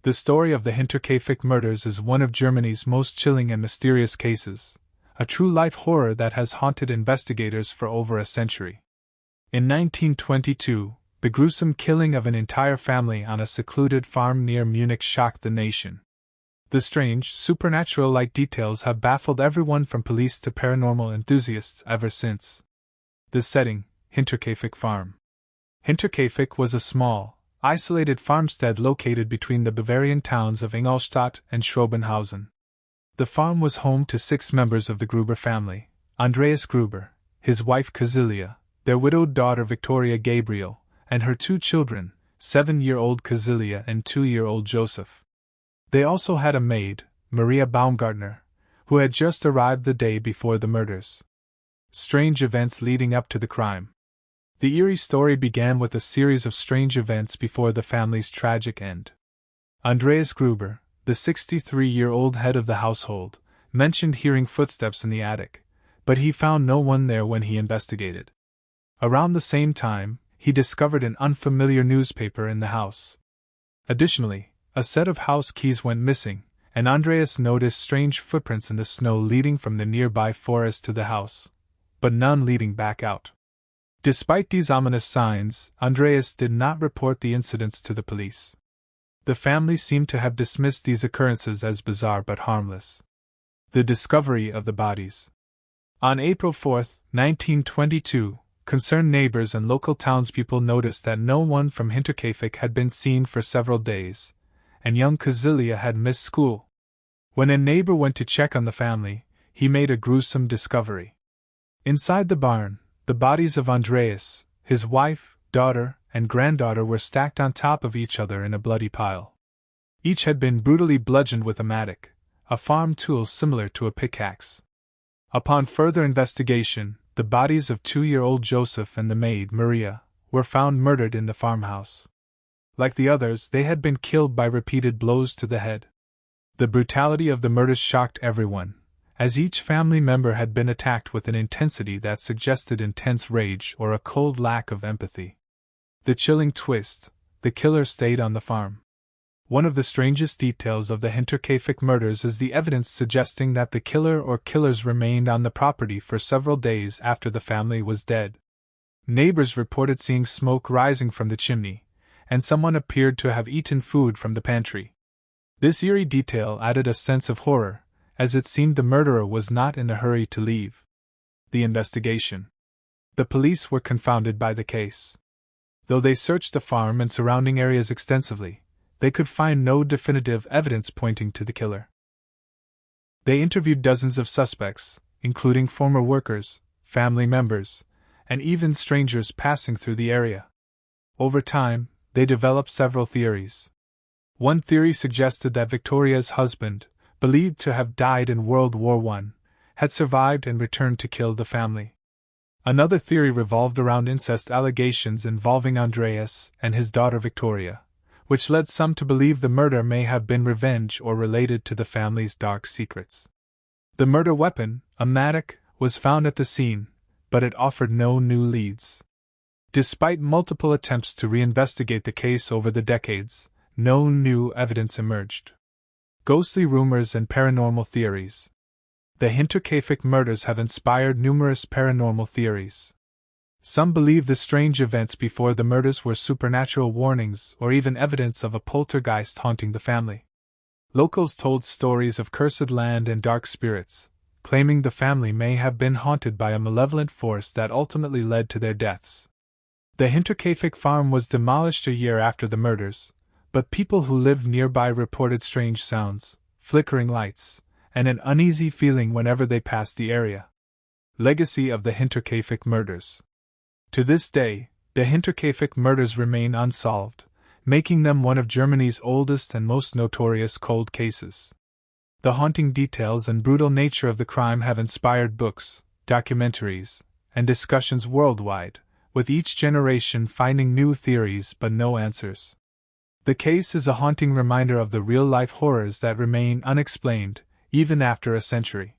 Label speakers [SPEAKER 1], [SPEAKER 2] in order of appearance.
[SPEAKER 1] The story of the Hinterkaifeck murders is one of Germany's most chilling and mysterious cases, a true-life horror that has haunted investigators for over a century. In 1922, the gruesome killing of an entire family on a secluded farm near Munich shocked the nation. The strange, supernatural-like details have baffled everyone from police to paranormal enthusiasts ever since. The setting: Hinterkaifeck Farm. Hinterkaifeck was a small, isolated farmstead located between the Bavarian towns of Ingolstadt and Schrobenhausen. The farm was home to 6 members of the Gruber family: Andreas Gruber, his wife Cecilia, their widowed daughter Victoria Gabriel, and her 2 children, 7-year-old Cecilia and 2-year-old Joseph. They also had a maid, Maria Baumgartner, who had just arrived the day before the murders. Strange events leading up to the crime. The eerie story began with a series of strange events before the family's tragic end. Andreas Gruber, the 63-year-old head of the household, mentioned hearing footsteps in the attic, but he found no one there when he investigated. Around the same time, he discovered an unfamiliar newspaper in the house. Additionally, a set of house keys went missing, and Andreas noticed strange footprints in the snow leading from the nearby forest to the house, but none leading back out. Despite these ominous signs, Andreas did not report the incidents to the police. The family seemed to have dismissed these occurrences as bizarre but harmless. The discovery of the bodies. On April 4, 1922, concerned neighbors and local townspeople noticed that no one from Hinterkaifeck had been seen for several days, and young Cecilia had missed school. When a neighbor went to check on the family, he made a gruesome discovery. Inside the barn, the bodies of Andreas, his wife, daughter, and granddaughter were stacked on top of each other in a bloody pile. Each had been brutally bludgeoned with a mattock, a farm tool similar to a pickaxe. Upon further investigation, the bodies of 2-year-old Joseph and the maid, Maria, were found murdered in the farmhouse. Like the others, they had been killed by repeated blows to the head. The brutality of the murders shocked everyone, as each family member had been attacked with an intensity that suggested intense rage or a cold lack of empathy. The chilling twist: the killer stayed on the farm. One of the strangest details of the Hinterkaifeck murders is the evidence suggesting that the killer or killers remained on the property for several days after the family was dead. Neighbors reported seeing smoke rising from the chimney, and someone appeared to have eaten food from the pantry. This eerie detail added a sense of horror, as it seemed the murderer was not in a hurry to leave. The investigation. The police were confounded by the case. Though they searched the farm and surrounding areas extensively, they could find no definitive evidence pointing to the killer. They interviewed dozens of suspects, including former workers, family members, and even strangers passing through the area. Over time, they developed several theories. One theory suggested that Victoria's husband, believed to have died in World War I, had survived and returned to kill the family. Another theory revolved around incest allegations involving Andreas and his daughter Victoria, which led some to believe the murder may have been revenge or related to the family's dark secrets. The murder weapon, a mattock, was found at the scene, but it offered no new leads. Despite multiple attempts to reinvestigate the case over the decades, no new evidence emerged. Ghostly rumors and paranormal theories. The Hinterkaifeck murders have inspired numerous paranormal theories. Some believe the strange events before the murders were supernatural warnings or even evidence of a poltergeist haunting the family. Locals told stories of cursed land and dark spirits, claiming the family may have been haunted by a malevolent force that ultimately led to their deaths. The Hinterkaifeck farm was demolished a year after the murders, but people who lived nearby reported strange sounds, flickering lights, and an uneasy feeling whenever they passed the area. Legacy of the Hinterkaifeck murders. To this day, the Hinterkaifeck murders remain unsolved, making them one of Germany's oldest and most notorious cold cases. The haunting details and brutal nature of the crime have inspired books, documentaries, and discussions worldwide, with each generation finding new theories but no answers. The case is a haunting reminder of the real-life horrors that remain unexplained, even after a century.